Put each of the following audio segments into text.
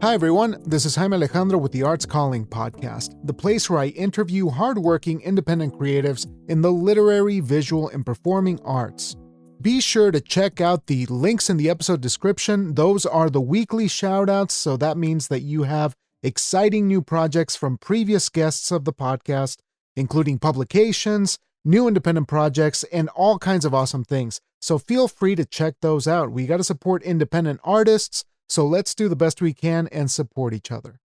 Hi everyone, this is Jaime Alejandro with the Arts Calling podcast, the place where I interview hardworking independent creatives in the literary, visual, and performing arts. Be sure to check out the links in the episode description. Those are the weekly shoutouts, so that means that you have exciting new projects from previous guests of the podcast, including publications, new independent projects, and all kinds of awesome things. So feel free to check those out. We got to support independent artists, so let's do the best we can and support each other.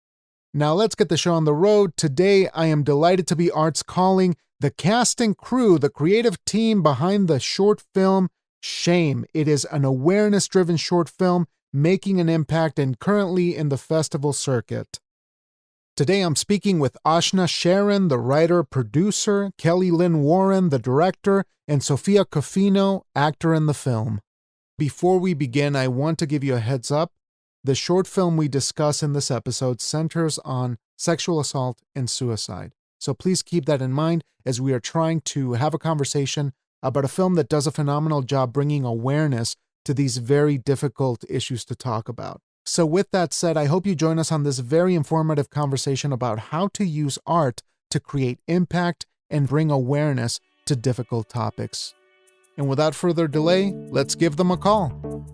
Now let's get the show on the road. Today, I am delighted to be Arts Calling the cast and crew, the creative team behind the short film Shame. It is an awareness-driven short film making an impact and currently in the festival circuit. Today, I'm speaking with Ashna Sharon, the writer-producer, Kelly Lynn Warren, the director, and Sofia Cofino, actor in the film. Before we begin, I want to give you a heads up. The short film we discuss in this episode centers on sexual assault and suicide. So please keep that in mind as we are trying to have a conversation about a film that does a phenomenal job bringing awareness to these very difficult issues to talk about. So with that said, I hope you join us on this very informative conversation about how to use art to create impact and bring awareness to difficult topics. And without further delay, let's give them a call.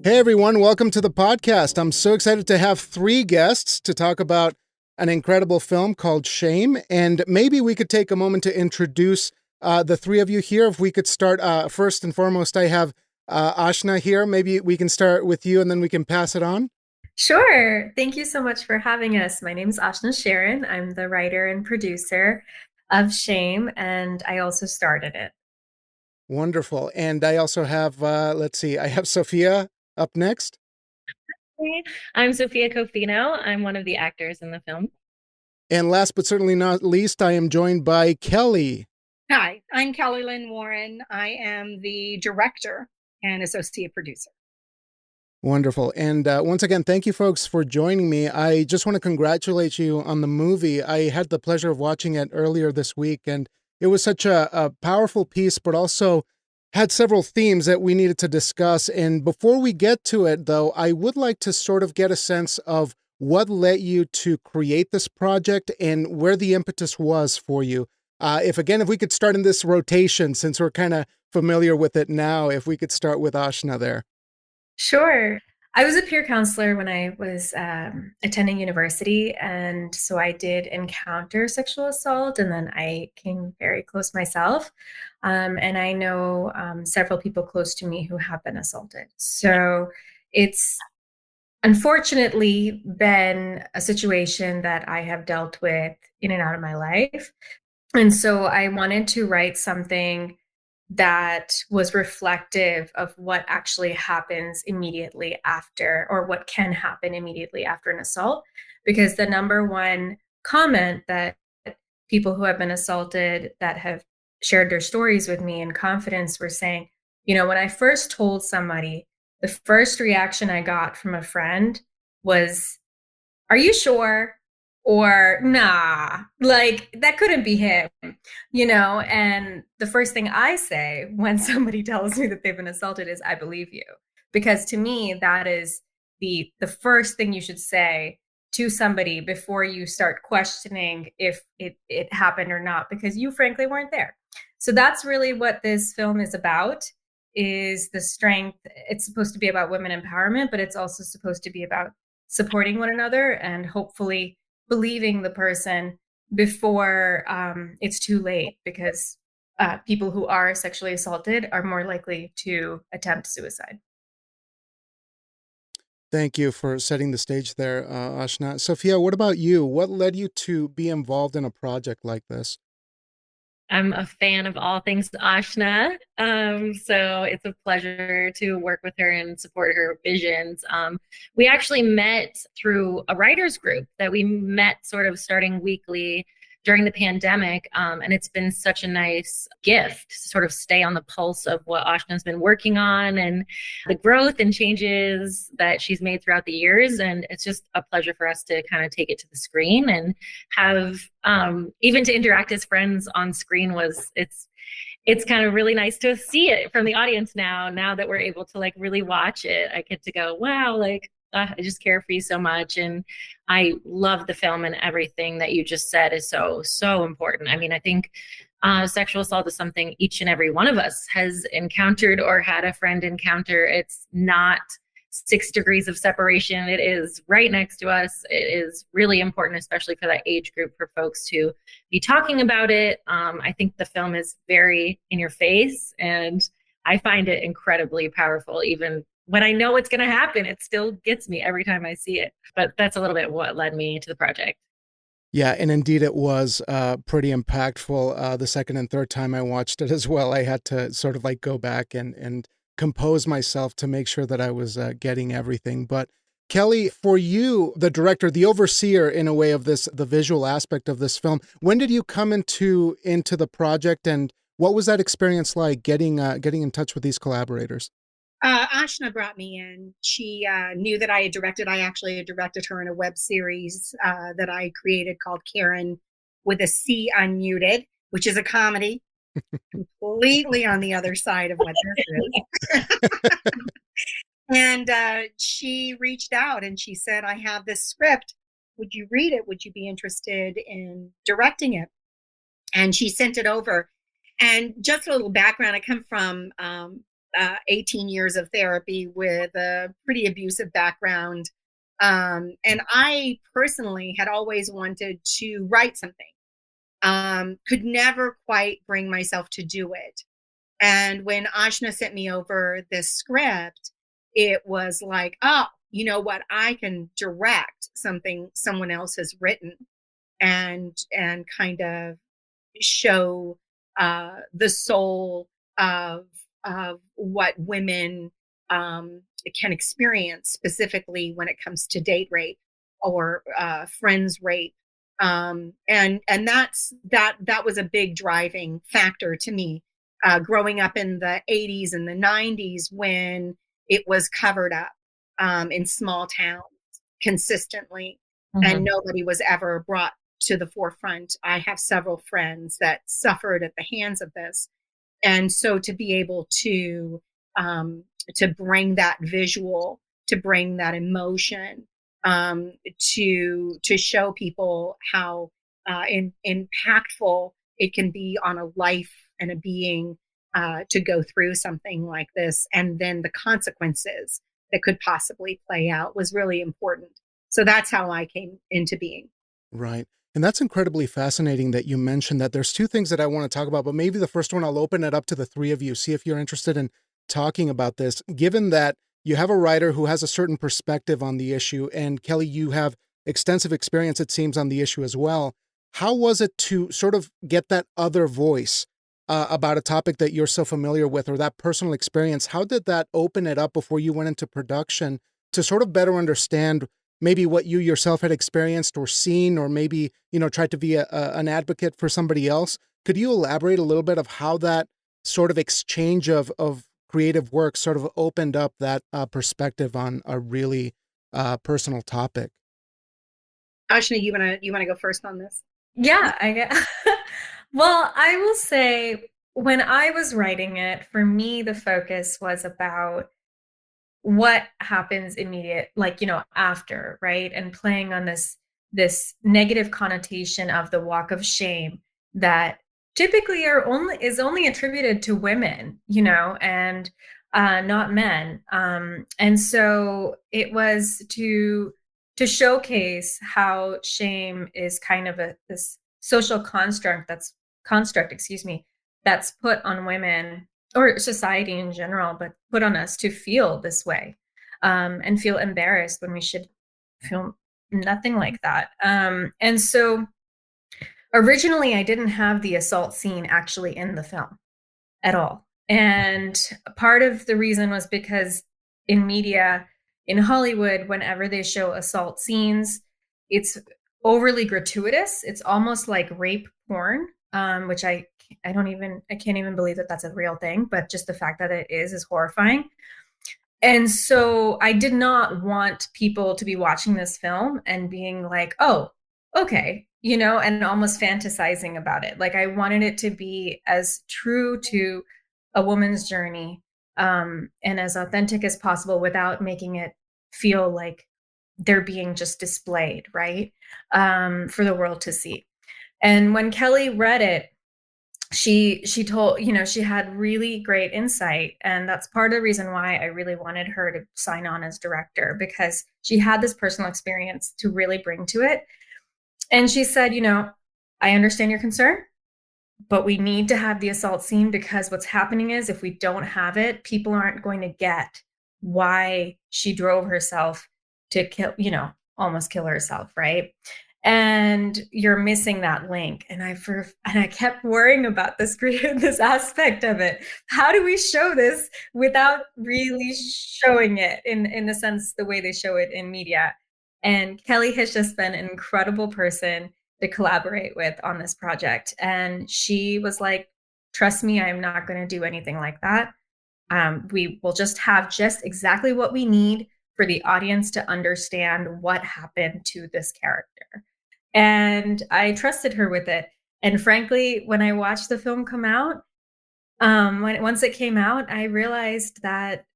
Hey everyone, welcome to the podcast. I'm so excited to have three guests to talk about an incredible film called Shame. And maybe we could take a moment to introduce the three of you here. If we could start first and foremost, I have Ashna here. Maybe we can start with you and then we can pass it on. Sure. Thank you so much for having us. My name is Ashna Sharon. I'm the writer and producer of Shame, and I also started it. Wonderful. And I also have, I have Sofia up next. I'm Sofia Cofino. I'm one of the actors in the film. And last but certainly not least, I am joined by Kelly. Hi, I'm Kelly Lynn Warren. I am the director and associate producer. Wonderful. And once again, thank you folks for joining me. I just want to congratulate you on the movie. I had the pleasure of watching it earlier this week, and it was such a powerful piece, but also had several themes that we needed to discuss. And before we get to it, though, I would like to sort of get a sense of what led you to create this project and where the impetus was for you. If we could start in this rotation, since we're kind of familiar with it now, if we could start with Ashna there. Sure. I was a peer counselor when I was attending university, and so I did encounter sexual assault, and then I came very close myself. And I know several people close to me who have been assaulted. So it's unfortunately been a situation that I have dealt with in and out of my life. And so I wanted to write something that was reflective of what actually happens immediately after, or what can happen immediately after an assault. Because the number one comment that people who have been assaulted that have shared their stories with me in confidence were saying, when I first told somebody, the first reaction I got from a friend was, "Are you sure?" Or, "Nah, like that couldn't be him," and the first thing I say when somebody tells me that they've been assaulted is, "I believe you." Because to me, that is the first thing you should say to somebody before you start questioning if it happened or not, because you frankly weren't there. So that's really what this film is about, is the strength. It's supposed to be about women empowerment, but it's also supposed to be about supporting one another and hopefully believing the person before it's too late, because people who are sexually assaulted are more likely to attempt suicide. Thank you for setting the stage there, Ashna. Sofia, what about you? What led you to be involved in a project like this? I'm a fan of all things Ashna, so it's a pleasure to work with her and support her visions. We actually met through a writers group that we met sort of starting weekly during the pandemic. And it's been such a nice gift to sort of stay on the pulse of what Ashna's been working on and the growth and changes that she's made throughout the years. And it's just a pleasure for us to kind of take it to the screen and have even to interact as friends on screen. It's kind of really nice to see it from the audience now that we're able to like really watch it. I get to go, wow, like I just care for you so much. And I love the film, and everything that you just said is so important. I mean, I think sexual assault is something each and every one of us has encountered or had a friend encounter. It's not 6 degrees of separation. It is right next to us. It is really important, especially for that age group, for folks to be talking about it. I think the film is very in your face, and I find it incredibly powerful. Even when I know what's going to happen, it still gets me every time I see it. But that's a little bit what led me to the project. Yeah, and indeed it was pretty impactful. The second and third time I watched it as well, I had to sort of like go back and compose myself to make sure that I was getting everything. But Kelly, for you, the director, the overseer in a way of this, the visual aspect of this film, when did you come into the project, and what was that experience like getting in touch with these collaborators? Ashna brought me in. She knew that I had directed. I actually had directed her in a web series that I created called Karen with a C unmuted, which is a comedy completely on the other side of what this is. And she reached out and she said, I have this script. Would you read it? Would you be interested in directing it? And she sent it over. And just a little background, I come from 18 years of therapy with a pretty abusive background. And I personally had always wanted to write something. Could never quite bring myself to do it. And when Ashna sent me over this script, it was like, oh, you know what? I can direct something someone else has written and kind of show the soul of what women can experience, specifically when it comes to date rape or friends rape. And that was a big driving factor to me, growing up in the 80s and the 90s when it was covered up in small towns consistently, and nobody was ever brought to the forefront. I have several friends that suffered at the hands of this. And so to be able to bring that visual, to bring that emotion, to show people how impactful it can be on a life and a being to go through something like this, and then the consequences that could possibly play out, was really important. So that's how I came into being. Right. And that's incredibly fascinating that you mentioned that. There's 2 things that I want to talk about, but maybe the first one, I'll open it up to the 3 of you, see if you're interested in talking about this. Given that you have a writer who has a certain perspective on the issue, and Kelly, you have extensive experience, it seems, on the issue as well. How was it to sort of get that other voice about a topic that you're so familiar with, or that personal experience? How did that open it up before you went into production to sort of better understand maybe what you yourself had experienced or seen, or maybe, tried to be an advocate for somebody else? Could you elaborate a little bit of how that sort of exchange of creative work sort of opened up that perspective on a really personal topic? Ashna, you wanna go first on this? Yeah, I get. Well, I will say, when I was writing it, for me, the focus was about what happens immediate, like, after, right? And playing on this negative connotation of the walk of shame that typically is only attributed to women, and not men. And so it was to showcase how shame is kind of this social construct, that's put on women, or society in general, but put on us to feel this way, and feel embarrassed when we should feel nothing like that. And so originally I didn't have the assault scene actually in the film at all. And part of the reason was because in media, in Hollywood, whenever they show assault scenes, it's overly gratuitous. It's almost like rape porn, which I can't even believe that that's a real thing, but just the fact that it is horrifying. And so I did not want people to be watching this film and being like, oh, okay, and almost fantasizing about it. Like I wanted it to be as true to a woman's journey, and as authentic as possible without making it feel like they're being just displayed, right? For the world to see. And when Kelly read it, she told, she had really great insight, and that's part of the reason why I really wanted her to sign on as director, because she had this personal experience to really bring to it. And she said, I understand your concern, but we need to have the assault scene, because what's happening is if we don't have it, people aren't going to get why she drove herself to kill, almost kill herself, right? And you're missing that link. And I kept worrying about this aspect of it. How do we show this without really showing it in the sense, the way they show it in media? And Kelly has just been an incredible person to collaborate with on this project. And she was like, trust me, I'm not going to do anything like that. We will just have just exactly what we need for the audience to understand what happened to this character. And I trusted her with it. And frankly, when I watched the film come out, once it came out, I realized that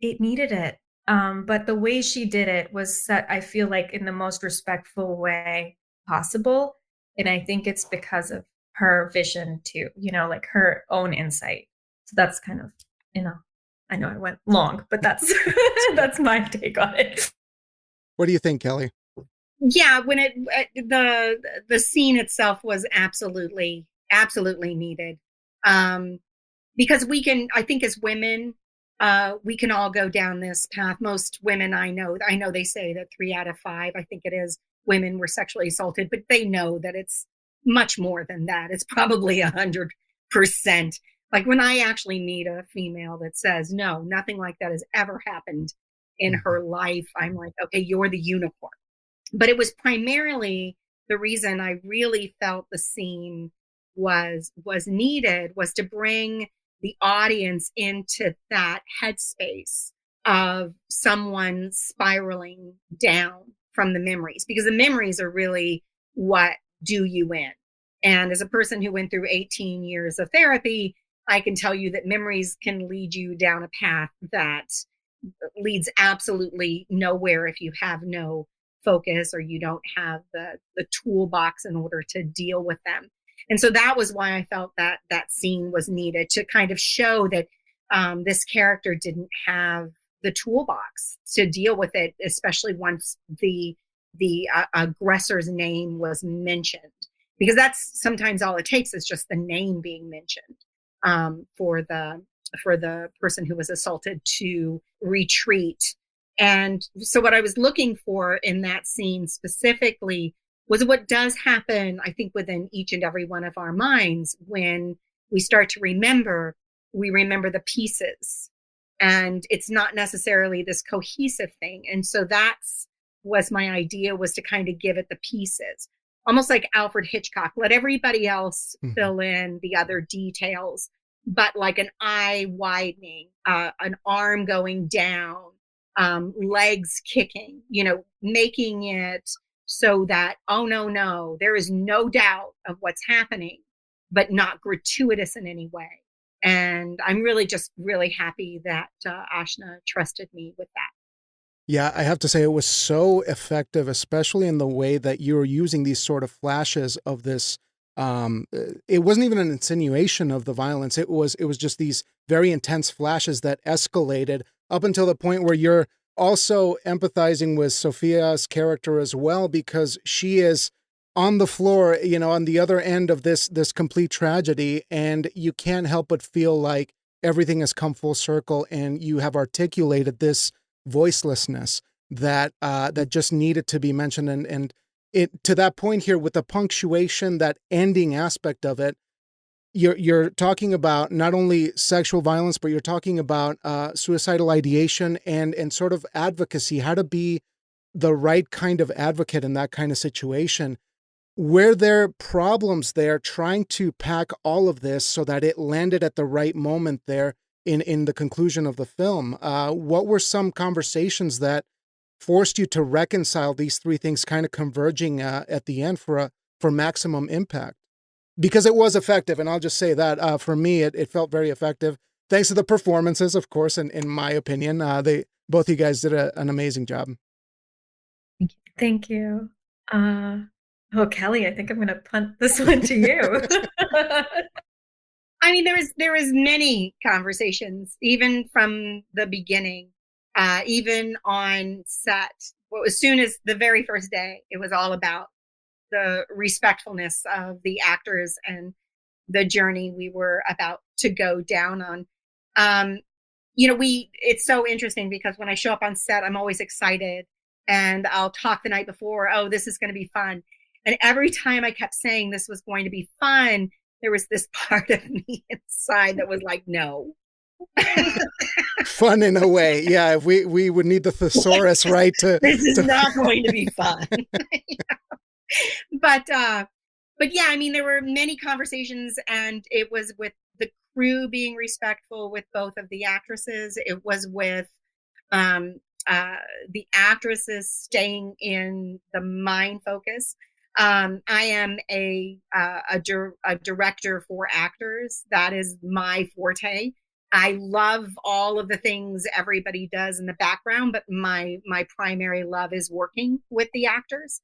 it needed it. But the way she did it was set, I feel like, in the most respectful way possible. And I think it's because of her vision too, like her own insight. So that's kind of, I know I went long, but that's that's my take on it. What do you think, Kelly? Yeah, when the scene itself was absolutely needed, because I think as women, we can all go down this path. Most women I know they say that 3 out of 5, I think it is, women were sexually assaulted, but they know that it's much more than that. It's probably 100%. Like when I actually meet a female that says, no, nothing like that has ever happened in her life, I'm like, okay, you're the unicorn. But it was primarily the reason I really felt the scene was needed was to bring the audience into that headspace of someone spiraling down from the memories, because the memories are really what do you in. And as a person who went through 18 years of therapy, I can tell you that memories can lead you down a path that leads absolutely nowhere if you have no focus or you don't have the toolbox in order to deal with them. And so that was why I felt that scene was needed, to kind of show that this character didn't have the toolbox to deal with it, especially once the aggressor's name was mentioned, because that's sometimes all it takes is just the name being mentioned for the person who was assaulted to retreat. And so what I was looking for in that scene specifically was what does happen, I think, within each and every one of our minds when we start to remember, we remember the pieces. And it's not necessarily this cohesive thing. And so was my idea, was to kind of give it the pieces. Almost like Alfred Hitchcock, let everybody else fill in the other details, but like an eye widening, an arm going down, legs kicking, making it so that, oh, no, there is no doubt of what's happening, but not gratuitous in any way. And I'm just really happy that Ashna trusted me with that. Yeah, I have to say it was so effective, especially in the way that you were using these sort of flashes of this. It wasn't even an insinuation of the violence. It was just these very intense flashes that escalated up until the point where you're also empathizing with Sophia's character as well, because she is on the floor, on the other end of this complete tragedy, and you can't help but feel like everything has come full circle, and you have articulated this voicelessness that just needed to be mentioned, and it to that point here with the punctuation, that ending aspect of it, you're talking about not only sexual violence, but you're talking about suicidal ideation and sort of advocacy, how to be the right kind of advocate in that kind of situation. Were there problems there trying to pack all of this so that it landed at the right moment there in the conclusion of the film? What were some conversations that forced you to reconcile these three things kind of converging at the end for maximum impact? Because it was effective, and I'll just say that for me, it felt very effective. Thanks to the performances, of course, and in my opinion, both you guys did an amazing job. Thank you. Oh, Kelly, I think I'm going to punt this one to you. I mean, there was many conversations, even from the beginning, even on set. Well, as soon as the very first day, it was all about the respectfulness of the actors and the journey we were about to go down on. It's so interesting because when I show up on set, I'm always excited and I'll talk the night before, oh, this is going to be fun. And every time I kept saying this was going to be fun, there was this part of me inside that was like, no. Fun in a way. Yeah, we would need the thesaurus, right? This is not going to be fun. But yeah, I mean, there were many conversations, and it was with the crew being respectful with both of the actresses. It was with the actresses staying in the mind focus. I am a director for actors. That is my forte. I love all of the things everybody does in the background, but my primary love is working with the actors.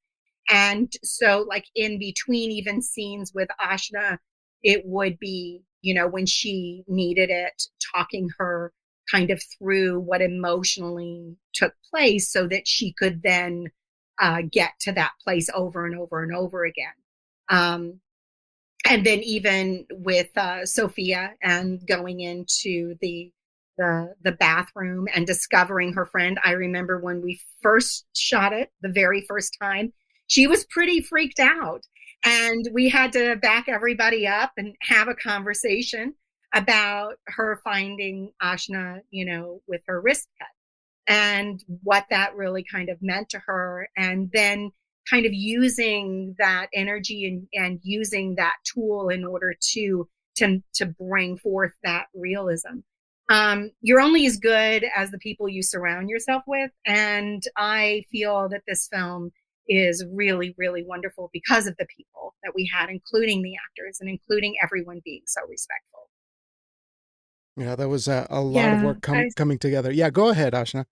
And so, like, in between even scenes with Ashna, it would be, when she needed it, talking her kind of through what emotionally took place so that she could then get to that place over and over and over again. And then even with Sophia and going into the bathroom and discovering her friend. I remember when we first shot it the very first time, she was pretty freaked out. And we had to back everybody up and have a conversation about her finding Ashna, with her wrist cut and what that really kind of meant to her. And then kind of using that energy and using that tool in order to bring forth that realism. You're only as good as the people you surround yourself with. And I feel that this film is really, really wonderful because of the people that we had, including the actors and including everyone being so respectful. Yeah, that was a lot of work coming together. Yeah, go ahead, Ashna.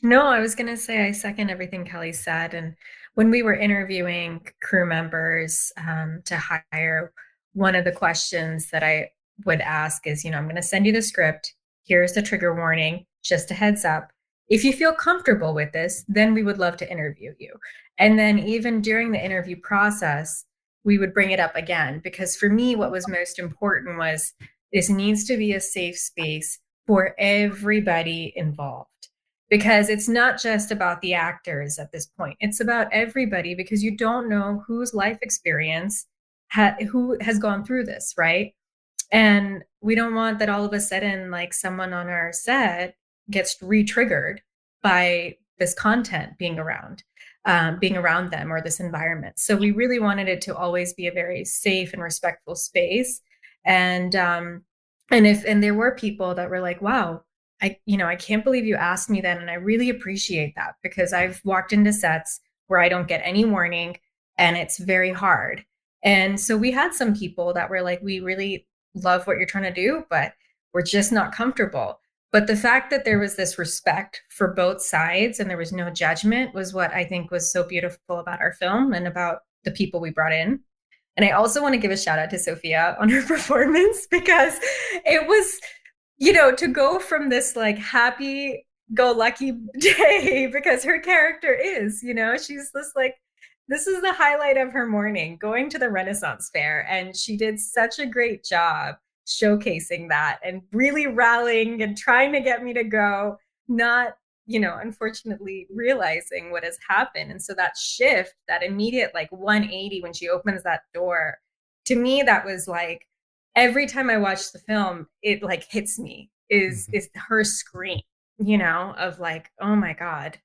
No, I was going to say I second everything Kelly said. And when we were interviewing crew members to hire, one of the questions that I would ask is, I'm going to send you the script. Here's the trigger warning, just a heads up. If you feel comfortable with this, then we would love to interview you. And then even during the interview process, we would bring it up again, because for me, what was most important was this needs to be a safe space for everybody involved. Because it's not just about the actors at this point. It's about everybody, because you don't know whose life experience, who has gone through this, right? And we don't want that all of a sudden, like, someone on our set gets re-triggered by this content being around them or this environment. So we really wanted it to always be a very safe and respectful space. And there were people that were like, wow, I can't believe you asked me that. And I really appreciate that, because I've walked into sets where I don't get any warning and it's very hard. And so we had some people that were like, we really love what you're trying to do, but we're just not comfortable. But the fact that there was this respect for both sides and there was no judgment was what I think was so beautiful about our film and about the people we brought in. And I also want to give a shout out to Sophia on her performance, because it was, to go from this like happy go lucky day, because her character is, she's this like, this is the highlight of her morning, going to the Renaissance Fair. And she did such a great job showcasing that and really rallying and trying to get me to go, not, unfortunately realizing what has happened. And so that shift, that immediate like 180 when she opens that door, to me, that was like, every time I watch the film, it like hits me is her scream, of like, oh my God,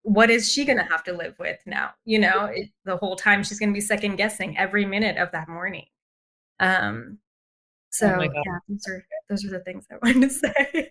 what is she going to have to live with now? The whole time she's going to be second guessing every minute of that morning. So Oh my God. yeah, those are the things I wanted to say.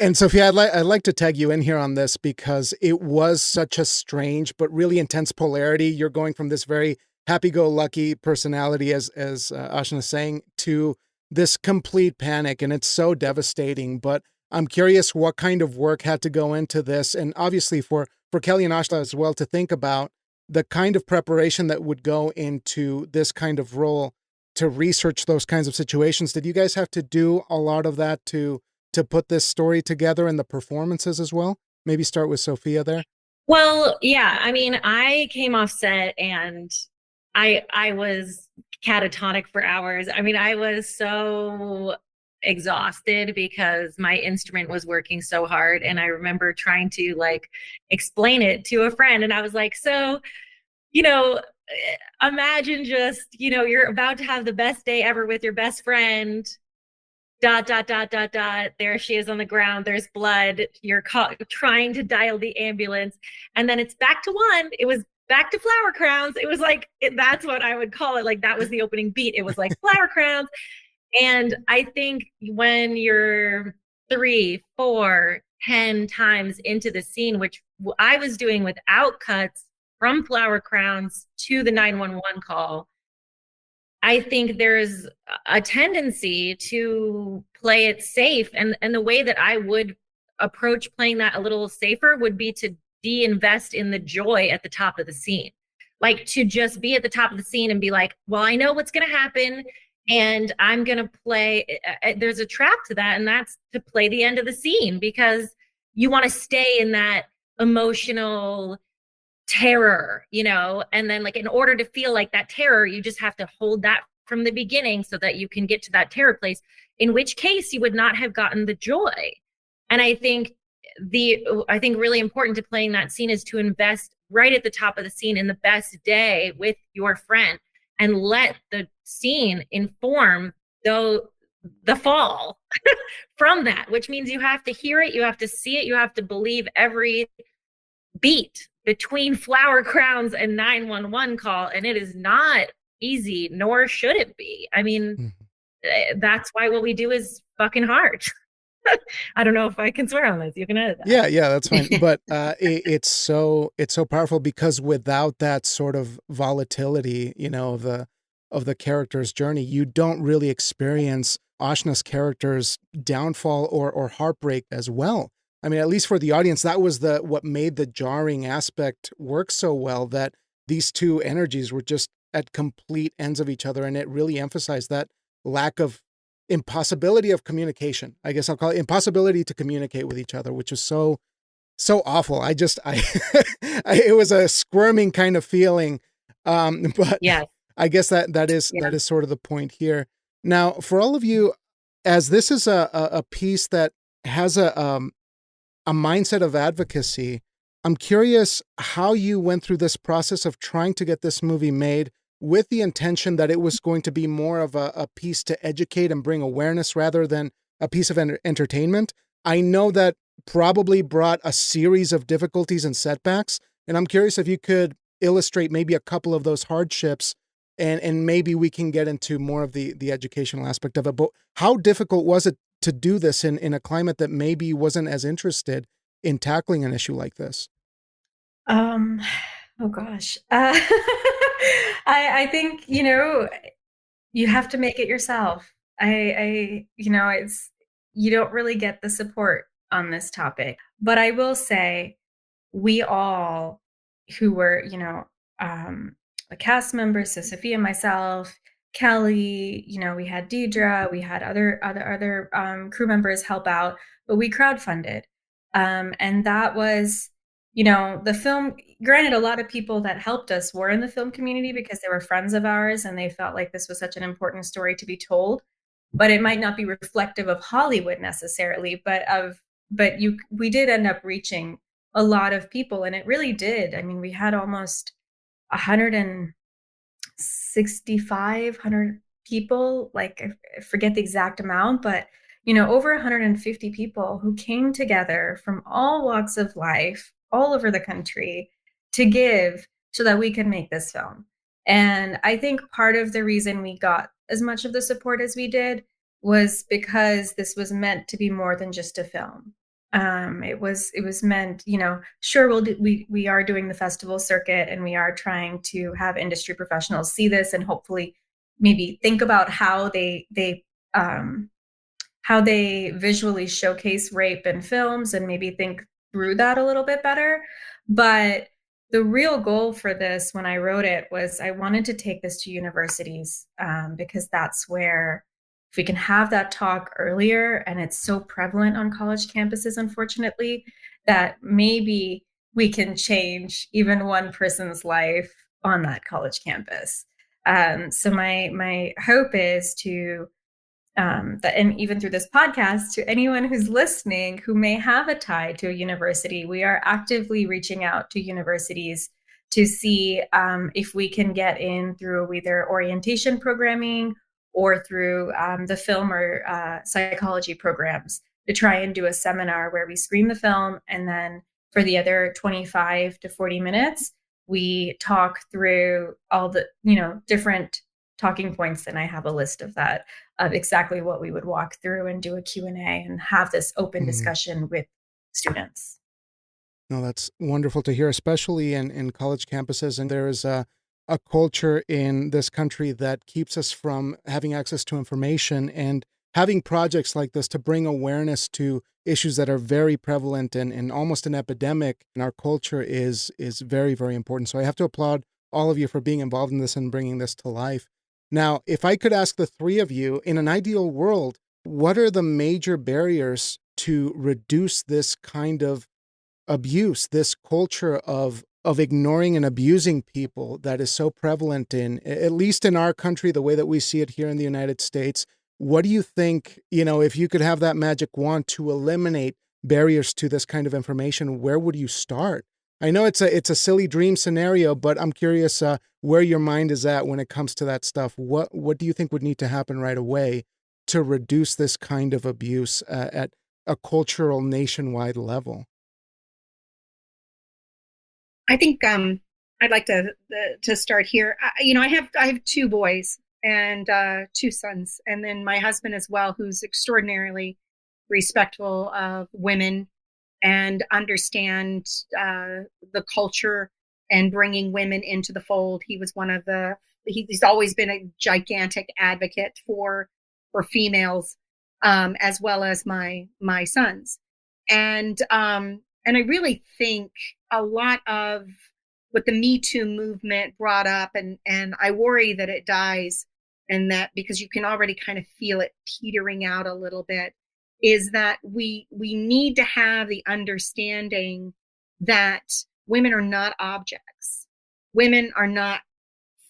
And Sophia, I'd like to tag you in here on this because it was such a strange but really intense polarity. You're going from this very happy-go-lucky personality, as Ashna is saying, to this complete panic, and it's so devastating. But I'm curious what kind of work had to go into this, and obviously for Kelly and Ashla as well, to think about the kind of preparation that would go into this kind of role, to research those kinds of situations. Did you guys have to do a lot of that to put this story together, and the performances as well? Maybe start with Sophia there. Well, yeah, I mean, I came off set and I was catatonic for hours. I mean, I was so exhausted because my instrument was working so hard, and I remember trying to like explain it to a friend, and I was like, so, you know, imagine just, you're about to have the best day ever with your best friend. Dot, dot, dot, dot, dot. There she is on the ground. There's blood. You're trying to dial the ambulance. And then it's back to one. It was back to flower crowns. It was like, that's what I would call it. Like, that was the opening beat. It was like flower crowns. And I think when you're 3, 4, 10 times into the scene, which I was doing without cuts from flower crowns to the 911 call, I think there's a tendency to play it safe. And the way that I would approach playing that a little safer would be to de-invest in the joy at the top of the scene. Like, to just be at the top of the scene and be like, well, I know what's going to happen, and I'm going to play. There's a trap to that, and that's to play the end of the scene, because you want to stay in that emotional terror, and then, like, in order to feel like that terror, you just have to hold that from the beginning so that you can get to that terror place, in which case you would not have gotten the joy. And I think really important to playing that scene is to invest right at the top of the scene in the best day with your friend, and let the scene inform the fall from that, which means you have to hear it, you have to see it, you have to believe every beat between flower crowns and 911 call. And it is not easy, nor should it be. I mean, that's why what we do is fucking hard. I don't know if I can swear on this. You can edit that. Yeah, that's fine. But it's so powerful, because without that sort of volatility, of the character's journey, you don't really experience Ashna's character's downfall or heartbreak as well. I mean, at least for the audience, that was what made the jarring aspect work so well, that these two energies were just at complete ends of each other, and it really emphasized that lack of impossibility of communication. I guess I'll call it impossibility to communicate with each other, which is so awful. It was a squirming kind of feeling. But yeah, I guess that is sort of the point here. Now, for all of you, as this is a piece that has a mindset of advocacy, I'm curious how you went through this process of trying to get this movie made with the intention that it was going to be more of a piece to educate and bring awareness rather than a piece of entertainment. I know that probably brought a series of difficulties and setbacks, and I'm curious if you could illustrate maybe a couple of those hardships, and maybe we can get into more of the educational aspect of it. But how difficult was it to do this in a climate that maybe wasn't as interested in tackling an issue like this? Oh gosh. I think, you have to make it yourself. It's, you don't really get the support on this topic, but I will say we all who were, the cast members, so Sophia, myself, Kelly, we had Deidre, we had other crew members help out, but we crowdfunded. And that was, the film, granted, a lot of people that helped us were in the film community because they were friends of ours and they felt like this was such an important story to be told, but it might not be reflective of Hollywood necessarily, we did end up reaching a lot of people, and it really did. I mean, we had almost 100 people, like, I forget the exact amount, but over 150 people who came together from all walks of life, all over the country to give so that we could make this film. And I think part of the reason we got as much of the support as we did was because this was meant to be more than just a film. It was meant, sure, we are doing the festival circuit, and we are trying to have industry professionals see this and hopefully maybe think about how they visually showcase rape in films and maybe think through that a little bit better. But the real goal for this, when I wrote it, was I wanted to take this to universities, because that's where, if we can have that talk earlier, and it's so prevalent on college campuses, unfortunately, that maybe we can change even one person's life on that college campus. So my hope is to that, and even through this podcast, to anyone who's listening who may have a tie to a university, we are actively reaching out to universities to see if we can get in through either orientation programming or through the film or psychology programs, to try and do a seminar where we screen the film, and then for the other 25 to 40 minutes, we talk through all the different talking points. And I have a list of that, of exactly what we would walk through, and do a Q&A and have this open discussion with students. No, that's wonderful to hear, especially in college campuses. And there is a culture in this country that keeps us from having access to information, and having projects like this to bring awareness to issues that are very prevalent and almost an epidemic in our culture is very, very important. So I have to applaud all of you for being involved in this and bringing this to life. Now, if I could ask the three of you, in an ideal world, what are the major barriers to reduce this kind of abuse, this culture of ignoring and abusing people that is so prevalent at least in our country, the way that we see it here in the United States? What do you think, if you could have that magic wand to eliminate barriers to this kind of information, where would you start? I know it's a silly dream scenario, but I'm curious where your mind is at when it comes to that stuff. What do you think would need to happen right away to reduce this kind of abuse at a cultural nationwide level? I think I'd like to start here. I have two boys and two sons, and then my husband as well, who's extraordinarily respectful of women and understand the culture and bringing women into the fold. He was he's always been a gigantic advocate for females, as well as my sons. And I really think a lot of what the Me Too movement brought up, and I worry that it dies, and that because you can already kind of feel it petering out a little bit, is that we need to have the understanding that women are not objects. Women are not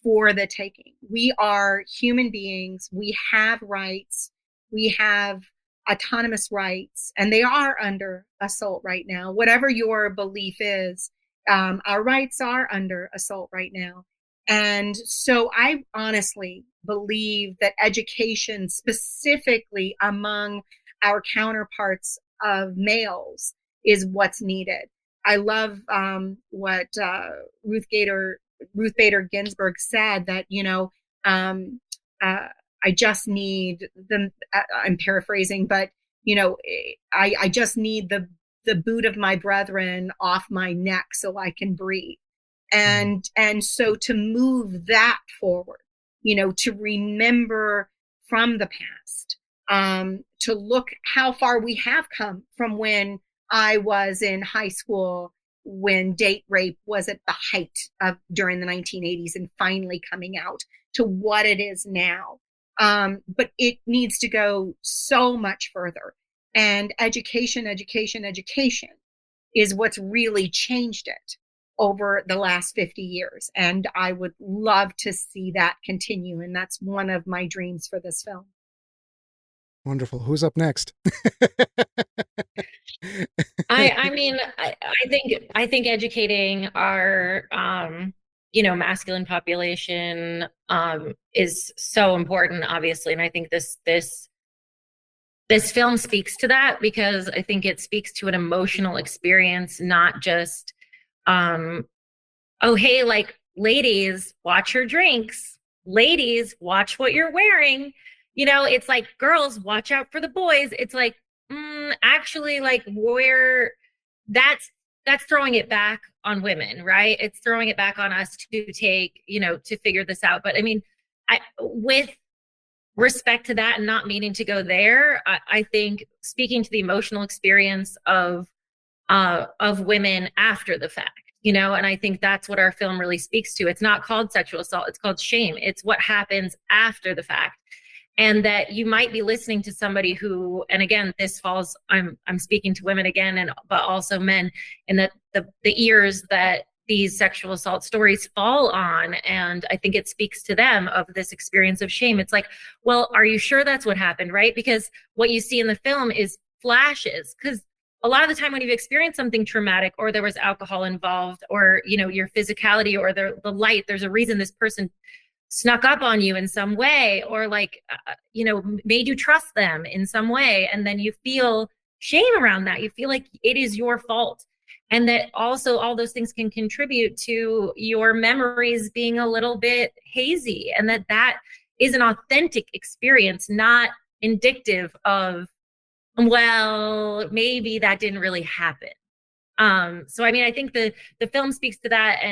for the taking. We are human beings. We have rights. We have autonomous rights, and they are under assault right now. Whatever your belief is, our rights are under assault right now. And so I honestly believe that education, specifically among our counterparts of males, is what's needed. I love what Ruth Bader Ginsburg said, that I just need them. I'm paraphrasing, but I just need the boot of my brethren off my neck so I can breathe. And so to move that forward, to remember from the past, to look how far we have come from when I was in high school, when date rape was at the height of during the 1980s, and finally coming out to what it is now. But it needs to go so much further. And education is what's really changed it over the last 50 years. And I would love to see that continue. And that's one of my dreams for this film. Wonderful. Who's up next? I think educating our masculine population is so important, obviously, and I think this this film speaks to that, because I think it speaks to an emotional experience, not just, oh, hey, like, ladies, watch your drinks. Ladies, watch what you're wearing. It's like, girls, watch out for the boys. It's like, actually, like, that's throwing it back on women, right? It's throwing it back on us to take, to figure this out. But I mean, with respect to that and not meaning to go there, I think speaking to the emotional experience of women after the fact, and I think that's what our film really speaks to. It's not called sexual assault, it's called shame. It's what happens after the fact. And that you might be listening to somebody who, and again, this falls, I'm speaking to women again, but also men, and that the ears that these sexual assault stories fall on. And I think it speaks to them of this experience of shame. It's like, well, are you sure that's what happened, right? Because what you see in the film is flashes. Because a lot of the time when you've experienced something traumatic, or there was alcohol involved, or, your physicality, or the light, there's a reason this person snuck up on you in some way, or like, made you trust them in some way. And then you feel shame around that. You feel like it is your fault. And that also all those things can contribute to your memories being a little bit hazy, and that is an authentic experience, not indicative of, well, maybe that didn't really happen. So, I mean, I think the film speaks to that.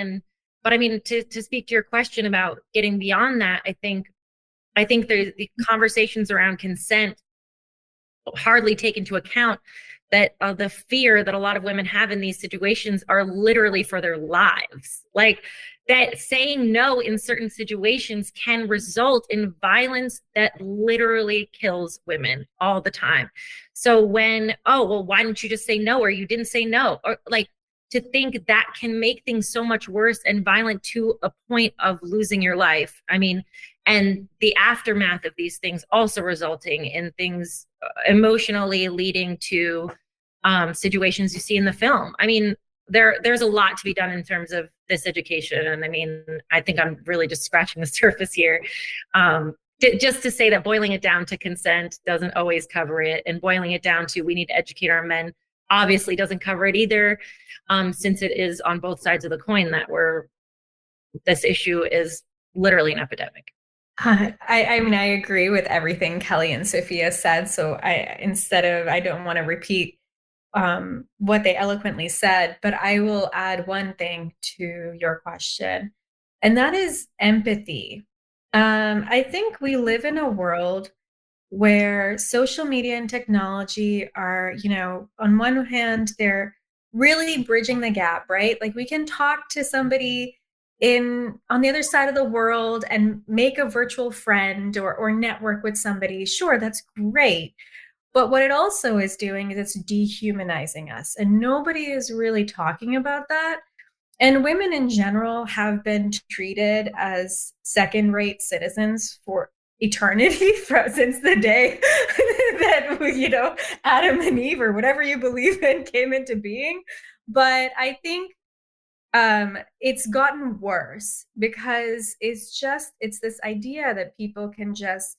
But I mean, to speak to your question about getting beyond that, I think there's the conversations around consent hardly take into account that the fear that a lot of women have in these situations are literally for their lives. Like, that saying no in certain situations can result in violence that literally kills women all the time. So when, oh, well, why didn't you just say no? Or you didn't say no? Or like, to think that can make things so much worse and violent to a point of losing your life. I mean, and the aftermath of these things also resulting in things emotionally leading to situations you see in the film. I mean, there's a lot to be done in terms of this education. And I mean, I think I'm really just scratching the surface here. Just to say that boiling it down to consent doesn't always cover it, and boiling it down to we need to educate our men obviously doesn't cover it either, since it is on both sides of the coin that this issue is literally an epidemic. I mean, I agree with everything Kelly and Sophia said. So I don't want to repeat what they eloquently said, but I will add one thing to your question, and that is empathy. I think we live in a world where social media and technology are, on one hand, they're really bridging the gap, right? Like, we can talk to somebody on the other side of the world and make a virtual friend or network with somebody. Sure, that's great. But what it also is doing is it's dehumanizing us. And nobody is really talking about that. And women in general have been treated as second-rate citizens for eternity, since the day that, Adam and Eve, or whatever you believe in, came into being. But I think it's gotten worse, because it's this idea that people can just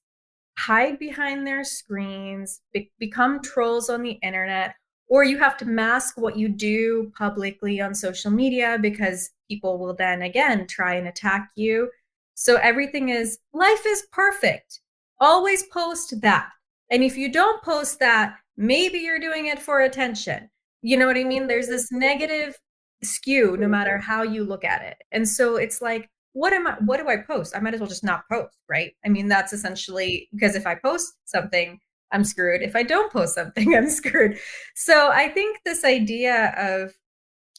hide behind their screens, become trolls on the internet, or you have to mask what you do publicly on social media, because people will then again try and attack you. So everything is, life is perfect. Always post that. And if you don't post that, maybe you're doing it for attention. You know what I mean? There's this negative skew no matter how you look at it. And so it's like, what do I post? I might as well just not post, right? I mean, that's essentially, because if I post something, I'm screwed. If I don't post something, I'm screwed. So I think this idea of,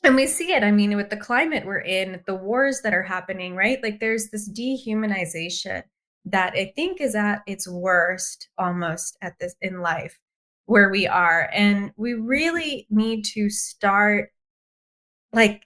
and we see it, I mean, with the climate we're in, the wars that are happening, right? Like, there's this dehumanization that I think is at its worst almost at this in life where we are. And we really need to start, like,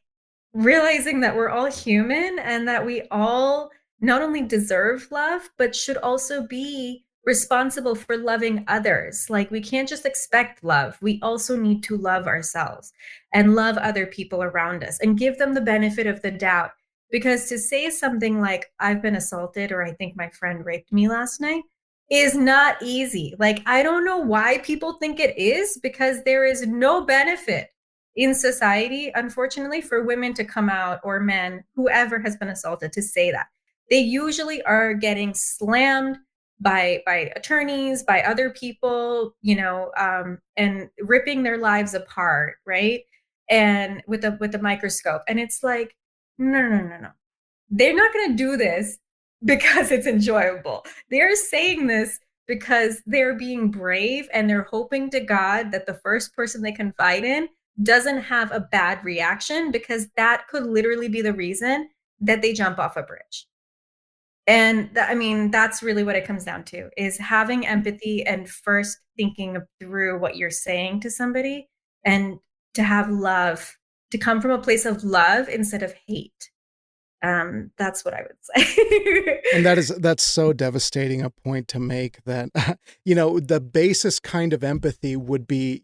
realizing that we're all human, and that we all not only deserve love, but should also be responsible for loving others. Like, we can't just expect love. We also need to love ourselves and love other people around us and give them the benefit of the doubt. Because to say something like, I've been assaulted, or I think my friend raped me last night, is not easy. Like, I don't know why people think it is, because there is no benefit in society, unfortunately, for women to come out, or men, whoever has been assaulted, to say that. They usually are getting slammed by attorneys, by other people, and ripping their lives apart, right? And with a microscope. And it's like, no. They're not going to do this because it's enjoyable. They're saying this because they're being brave, and they're hoping to God that the first person they confide in doesn't have a bad reaction, because that could literally be the reason that they jump off a bridge. And that's really what it comes down to, is having empathy and first thinking through what you're saying to somebody, and to have love, to come from a place of love instead of hate. That's what I would say. And that's so devastating a point to make, that, the basis kind of empathy would be,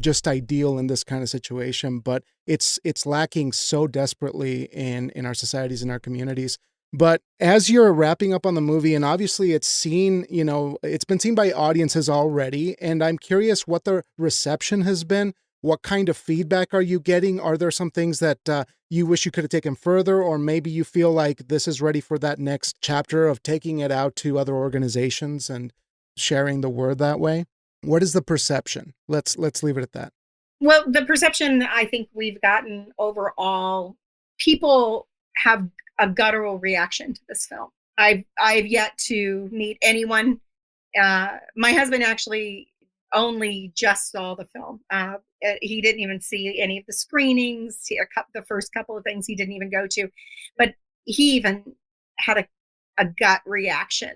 just ideal in this kind of situation, but it's lacking so desperately in our societies, in our communities. But as you're wrapping up on the movie, and obviously it's been seen by audiences already, and I'm curious what the reception has been. What kind of feedback are you getting? Are there some things that you wish you could have taken further, or maybe you feel like this is ready for that next chapter of taking it out to other organizations and sharing the word that way? What is the perception? Let's leave it at that. Well, the perception I think we've gotten overall, people have a guttural reaction to this film. I've yet to meet anyone. My husband actually only just saw the film. He didn't even see any of the screenings. The first couple of things he didn't even go to, but he even had a gut reaction.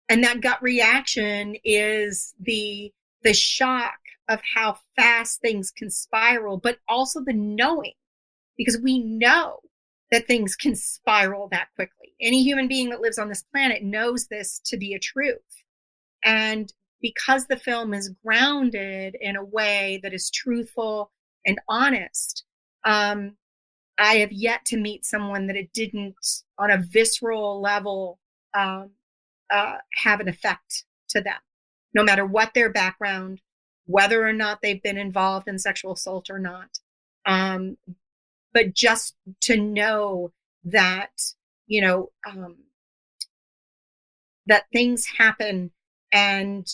And that gut reaction is the shock of how fast things can spiral, but also the knowing, because we know that things can spiral that quickly. Any human being that lives on this planet knows this to be a truth. And because the film is grounded in a way that is truthful and honest, I have yet to meet someone that it didn't, on a visceral level, have an effect to them, no matter what their background, whether or not they've been involved in sexual assault or not. But just to know that, that things happen, and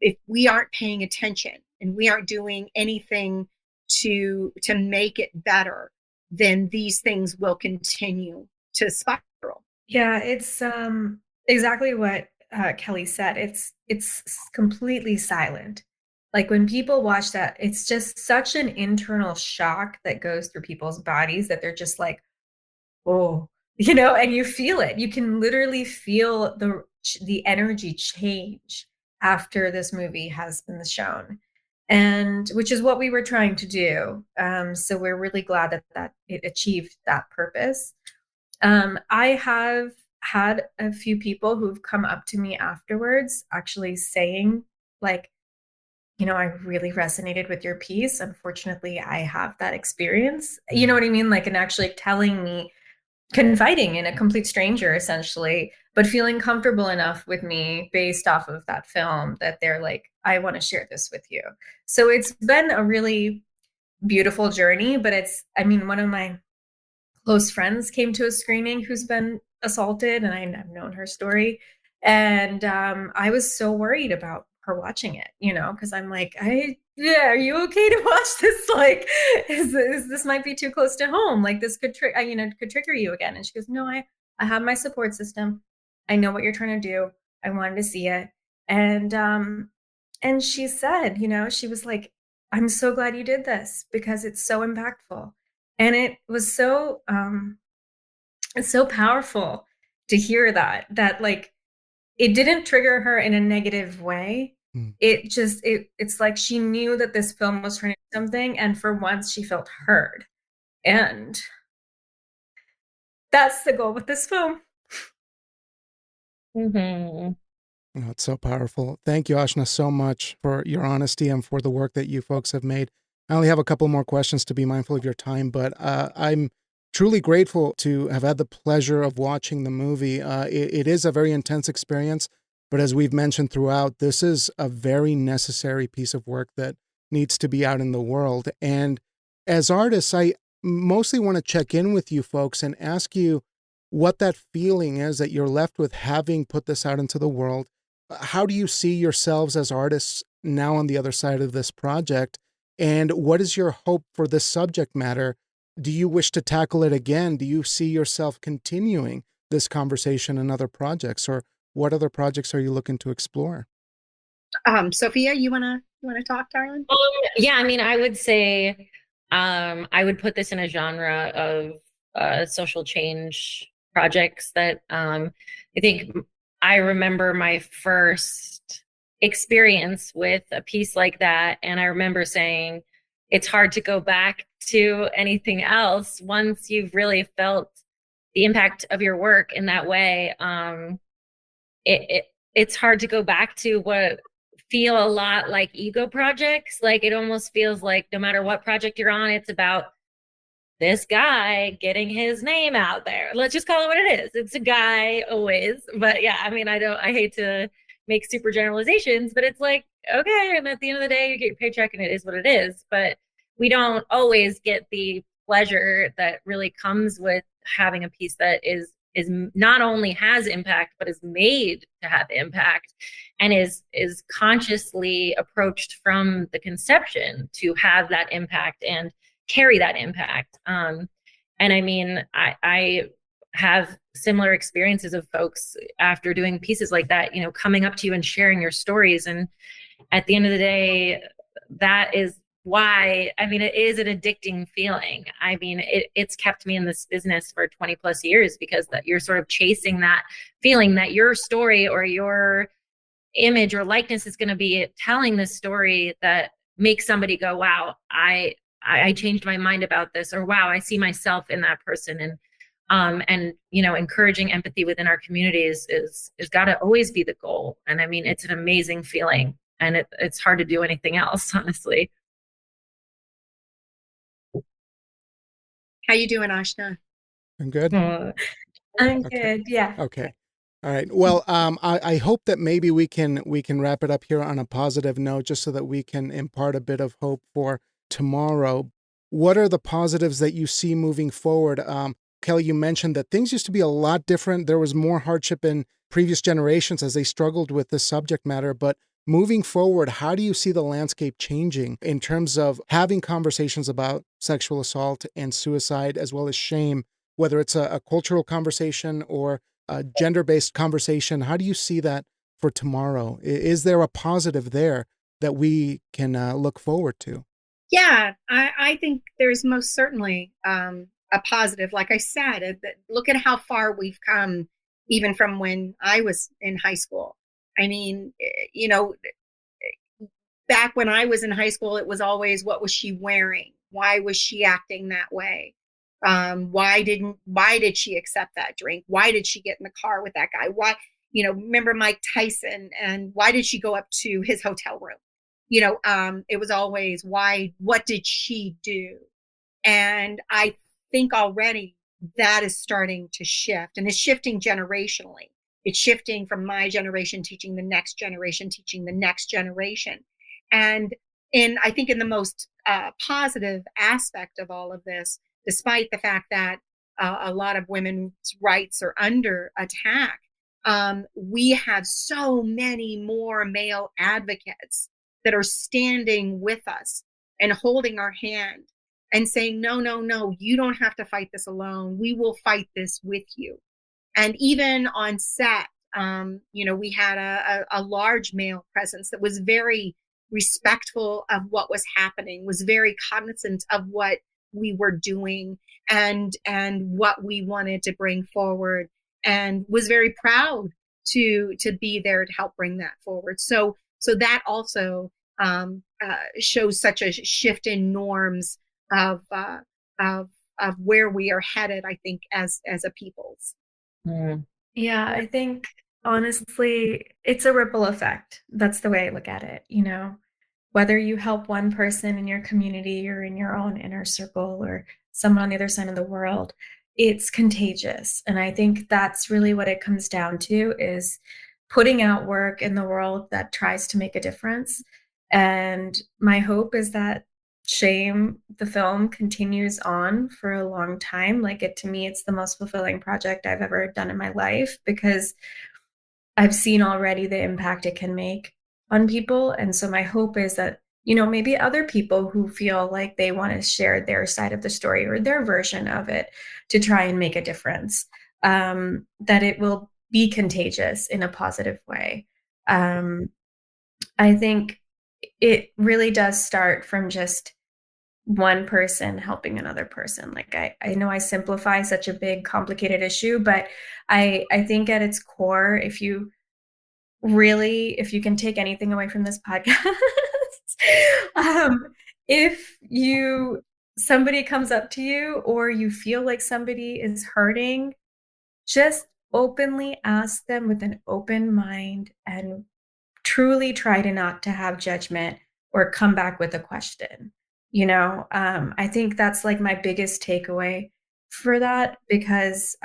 if we aren't paying attention and we aren't doing anything to make it better, then these things will continue to spiral. Yeah, it's exactly what Kelly said. It's completely silent. Like, when people watch that, it's just such an internal shock that goes through people's bodies, that they're just like, oh, and you feel it. You can literally feel the energy change after this movie has been shown, and which is what we were trying to do. So we're really glad that it achieved that purpose. I have had a few people who've come up to me afterwards, actually saying, like, I really resonated with your piece. Unfortunately, I have that experience. You know what I mean? Like, and actually telling me, confiding in a complete stranger, essentially, but feeling comfortable enough with me based off of that film that they're like, I want to share this with you. So it's been a really beautiful journey. But one of my close friends came to a screening who's been assaulted, and I've known her story. And I was so worried about her watching it, because I'm like, are you okay to watch this? Like, is this might be too close to home? Like, this could could trigger you again. And she goes, no, I have my support system. I know what you're trying to do. I wanted to see it. And she said, she was like, I'm so glad you did this, because it's so impactful. And it was so it's so powerful to hear that like, it didn't trigger her in a negative way. It just, it's like she knew that this film was trying to do something, and for once she felt heard. And that's the goal with this film. Mm-hmm. Oh, it's so powerful. Thank you, Ashna, so much for your honesty and for the work that you folks have made. I only have a couple more questions to be mindful of your time, but I'm truly grateful to have had the pleasure of watching the movie. It is a very intense experience. But as we've mentioned throughout, this is a very necessary piece of work that needs to be out in the world. And as artists, I mostly want to check in with you folks and ask you what that feeling is that you're left with having put this out into the world. How do you see yourselves as artists now on the other side of this project? And what is your hope for this subject matter? Do you wish to tackle it again? Do you see yourself continuing this conversation in other projects, or what other projects are you looking to explore? Sophia, you wanna talk, darling? Yeah, I mean, I would say I would put this in a genre of social change projects that I think I remember my first experience with a piece like that. And I remember saying, it's hard to go back to anything else once you've really felt the impact of your work in that way. It's hard to go back to what feel a lot like ego projects. Like it almost feels like no matter what project you're on, it's about this guy getting his name out there. Let's just call it what it is. It's a guy always. But yeah, I mean, I hate to make super generalizations, but it's like, okay, and at the end of the day, you get your paycheck and it is what it is. But we don't always get the pleasure that really comes with having a piece that is not only has impact, but is made to have impact and is consciously approached from the conception to have that impact and carry that impact. And I mean, I have similar experiences of folks after doing pieces like that, you know, coming up to you and sharing your stories. And at the end of the day, that is why, I mean, it is an addicting feeling. I mean, it's kept me in this business for 20 plus years because that you're sort of chasing that feeling that your story or your image or likeness is going to be telling this story that makes somebody go, wow, I changed my mind about this, or wow, I see myself in that person. And you know, encouraging empathy within our communities is got to always be the goal. And I mean, it's an amazing feeling, and it's hard to do anything else, honestly. How you doing, Ashna? I'm good. I'm Okay. good. Yeah. Okay. All right. Well, I hope that maybe we can wrap it up here on a positive note, just so that we can impart a bit of hope for tomorrow. What are the positives that you see moving forward? Kelly, you mentioned that things used to be a lot different. There was more hardship in previous generations as they struggled with this subject matter. But moving forward, how do you see the landscape changing in terms of having conversations about sexual assault and suicide, as well as shame, whether it's a cultural conversation or a gender-based conversation? How do you see that for tomorrow? Is there a positive there that we can look forward to? Yeah, I think there's most certainly a positive. Like I said, look at how far we've come, even from when I was in high school. I mean, you know, back when I was in high school, it was always, what was she wearing? Why was she acting that way? Why did she accept that drink? Why did she get in the car with that guy? Why, you know, remember Mike Tyson, and why did she go up to his hotel room? You know, it was always, why, what did she do? And I think already that is starting to shift, and it's shifting generationally. It's shifting from my generation teaching the next generation, teaching the next generation. And I think in the most positive aspect of all of this, despite the fact that a lot of women's rights are under attack, we have so many more male advocates that are standing with us and holding our hand and saying, no, no, no, you don't have to fight this alone. We will fight this with you. And even on set, you know, we had a large male presence that was very respectful of what was happening, was very cognizant of what we were doing and what we wanted to bring forward, and was very proud to be there to help bring that forward. So that also shows such a shift in norms of where we are headed, I think, as a peoples. Yeah, I think honestly, it's a ripple effect. That's the way I look at it. You know, whether you help one person in your community or in your own inner circle or someone on the other side of the world, it's contagious. And I think that's really what it comes down to is putting out work in the world that tries to make a difference. And my hope is that Shame, the film, continues on for a long time. To me, it's the most fulfilling project I've ever done in my life, because I've seen already the impact it can make on people. And so my hope is that, maybe other people who feel like they want to share their side of the story or their version of it to try and make a difference, that it will be contagious in a positive way. I think it really does start from just one person helping another person. I know I simplify such a big, complicated issue, but I think at its core, if you can take anything away from this podcast, if somebody comes up to you or you feel like somebody is hurting, just openly ask them with an open mind and truly try to not to have judgment or come back with a question. I think that's my biggest takeaway for that, because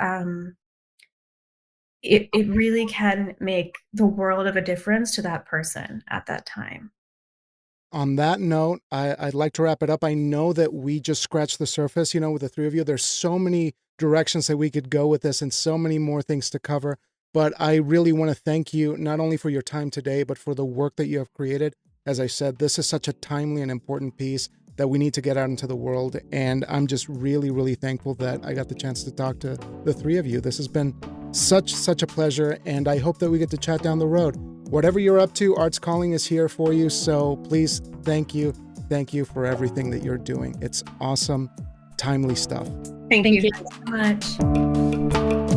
it really can make the world of a difference to that person at that time. On that note, I'd like to wrap it up. I know that we just scratched the surface, with the three of you. There's so many directions that we could go with this and so many more things to cover. But I really want to thank you not only for your time today, but for the work that you have created. As I said, this is such a timely and important piece that we need to get out into the world. And I'm just really, really thankful that I got the chance to talk to the three of you. This has been such a pleasure. And I hope that we get to chat down the road. Whatever you're up to, Arts Calling is here for you. So please, thank you. Thank you for everything that you're doing. It's awesome, timely stuff. Thank you so much.